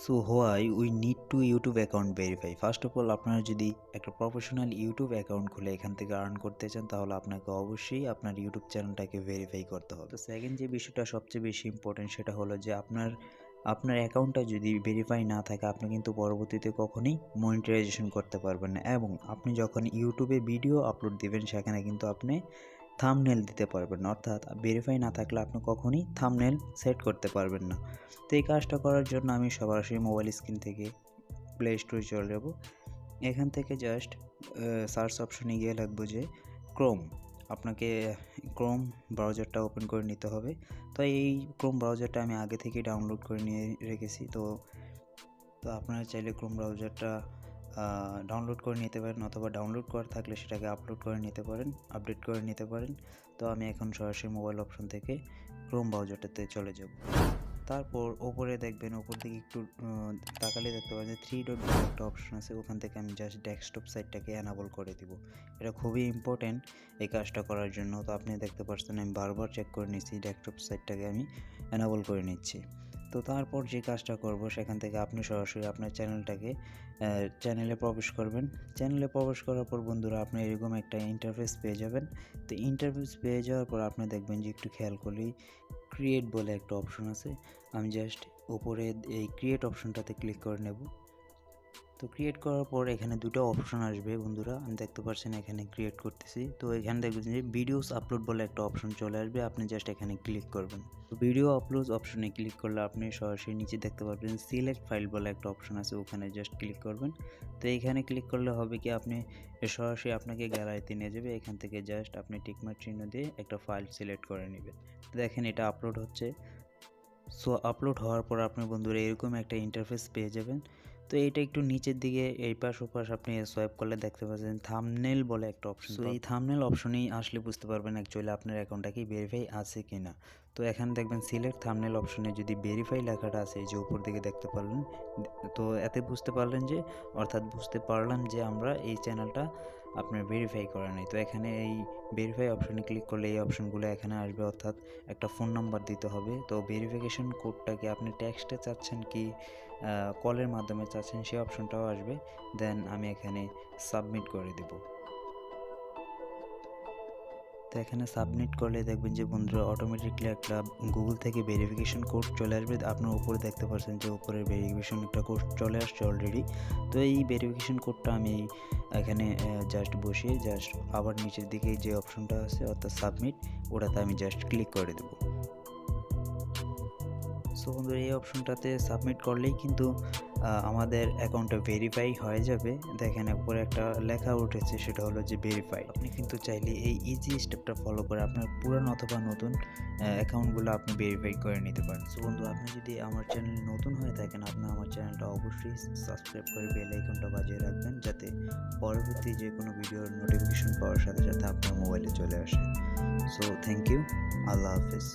So why we need to YouTube account verify? First of all, আপনারা যদি একটা professional YouTube account খুলে এখান থেকে আর্ন করতে চান তাহলে আপনাকে অবশ্যই আপনার ইউটিউব চ্যানেলটাকে ভেরিফাই করতে হবে। তো সেকেন্ড যে বিষয়টা সবচেয়ে বেশি ইম্পর্টেন্ট সেটা হলো যে আপনার অ্যাকাউন্টটা যদি ভেরিফাই না থাকে আপনি কিন্তু পরবর্তীতে কখনোই মনিটাইজেশন করতে পারবেন না, এবং আপনি যখন ইউটিউবে ভিডিও আপলোড দিবেন সেখানে কিন্তু আপনি থাম্বনেল দিতে পারবেন না, অর্থাৎ ভেরিফাই না থাকলে আপনি কখনোই থাম্বনেল সেট করতে পারবেন না। তো এই কাজটা করার জন্য আমি সরাসরি মোবাইল স্ক্রিন থেকে প্লে স্টোরে চলে যাব। এখান থেকে জাস্ট সার্চ অপশনে গিয়ে লিখব যে ক্রোম। আপনাকে ক্রোম ব্রাউজারটা ওপেন করে নিতে হবে। তো এই ক্রোম ব্রাউজারটা আমি আগে থেকেই ডাউনলোড করে নিয়ে রেখেছি। তো আপনারা চাইলে ক্রোম ব্রাউজারটা ডাউনলোড করে নিতে পারেন, অথবা ডাউনলোড করা থাকলে সেটাকে আপডেট করে নিতে পারেন। তো আমি এখন সরাসরি মোবাইল অপশন থেকে ক্রোম ব্রাউজারটাতে চলে যাব। তারপর ওপরে দেখবেন, ওপর দিকে একটু তাকালে দেখতে পাবেন যে 3 ডট একটা অপশন আছে, ওখান থেকে আমি জাস্ট ডেস্কটপ সাইটটাকে এনাবল করে দিব। এটা খুবই ইম্পর্টেন্ট এই কাজটা করার জন্য। তো আপনি দেখতে পাচ্ছেন আমি বারবার চেক করে নিচ্ছি, ডেস্কটপ সাইটটাকে আমি এনাবল করে নিচ্ছি। তো তারপর যে কাজটা করব সেখান থেকে আপনি সরাসরি আপনার চ্যানেলে প্রবেশ করবেন। চ্যানেলে প্রবেশ করার পর বন্ধুরা আপনি এরকম একটা ইন্টারফেস পেয়ে যাবেন। তো ইন্টারফেস পেয়ে যাওয়ার পর আপনি দেখবেন যে একটু খেয়াল করলেই ক্রিয়েট বলে একটা অপশন আছে। আমি জাস্ট উপরে এই ক্রিয়েট অপশনটাতে ক্লিক করে নেব। তো ক্রিয়েট করার পর এখানে দুটো অপশন আসবে বন্ধুরা, আমি দেখতে পাচ্ছেন এখানে ক্রিয়েট করতেছি। তো এখানে দেখবেন যে ভিডিওস আপলোড বলে একটা অপশন চলে আসবে, আপনি জাস্ট এখানে ক্লিক করবেন। তো ভিডিও আপলোড অপশনে ক্লিক করলে আপনি সরাসরি নিচে দেখতে পাবেন সিলেক্ট ফাইল বলে একটা অপশন আছে, ওখানে জাস্ট ক্লিক করবেন। তো এইখানে ক্লিক করলে হবে কি আপনি সরাসরি আপনাকে গ্যালারিতে নিয়ে যাবে। এখান থেকে জাস্ট আপনি টিকমার্ক চিহ্ন দিয়ে একটা ফাইল সিলেক্ট করে নেবেন। দেখেন এটা আপলোড হচ্ছে। সো আপলোড হওয়ার পর আপনি বন্ধুরা এরকম একটা ইন্টারফেস পেয়ে যাবেন। তো এইটা একটু নিচের দিকে এই পাশ ওপাশ আপনি সোয়াইপ করলে দেখতে পাচ্ছেন থাম্বনেল বলে একটা অপশন। তো এই থাম্বনেল অপশনেই আসলে বুঝতে পারবেন অ্যাকচুয়ালি আপনার অ্যাকাউন্টটা কি ভেরিফাই আছে কি না। তো এখানে দেখবেন সিলেক্ট থাম্বনেল অপশনে যদি ভেরিফাই লেখাটা আছে, এই যে উপর দিকে দেখতে পারলেন, তো এতে বুঝতে পারলাম যে আমরা এই চ্যানেলটা আপনার ভেরিফাই করা নেই। তো এখানে এই ভেরিফাই অপশনে ক্লিক করলে এই অপশনগুলো এখানে আসবে, অর্থাৎ একটা ফোন নাম্বার দিতে হবে। তো ভেরিফিকেশন কোডটাকে আপনি টেক্সটে চাচ্ছেন কি কলের মাধ্যমে চাচ্ছেন সেই অপশনটাও আসবে। দেন আমি এখানে সাবমিট করে দেব। তো এখানে সাবমিট করলে দেখবেন যে বন্ধুরা অটোমেটিকলি একটা গুগল থেকে ভেরিফিকেশন কোড চলে আসবে। আপনার উপরে দেখতে পাচ্ছেন যে উপরে ভেরিফিকেশন একটা কোড চলে আসছে অলরেডি। তো এই ভেরিফিকেশন কোডটা আমি এখানে জাস্ট বসিয়ে জাস্ট আবার নিচের দিকে যে অপশনটা আছে অর্থাৎ সাবমিট, ওটাতে আমি জাস্ট ক্লিক করে দেব। সো বন্ধুরা এই অপশনটাতে সাবমিট করলেই কিন্তু আমাদের অ্যাকাউন্টটা ভেরিফাই হয়ে যাবে। দেখেন উপরে একটা লেখা উঠেছে, সেটা হলো যে ভেরিফাই। আপনি কিন্তু চাইলে এই ইজি স্টেপটা ফলো করে আপনার পুরানো অথবা নতুন অ্যাকাউন্টগুলো আপনি ভেরিফাই করে নিতে পারেন। সো বন্ধু আপনি যদি আমার চ্যানেল নতুন হয়ে থাকেন, আপনি আমার চ্যানেলটা অবশ্যই সাবস্ক্রাইব করে বেল আইকনটা বাজিয়ে রাখবেন, যাতে পরবর্তী যে কোনো ভিডিওর নোটিফিকেশন পাওয়ার সাথে সাথে আপনার মোবাইলে চলে আসে। সো থ্যাংক ইউ, আল্লাহ হাফেজ।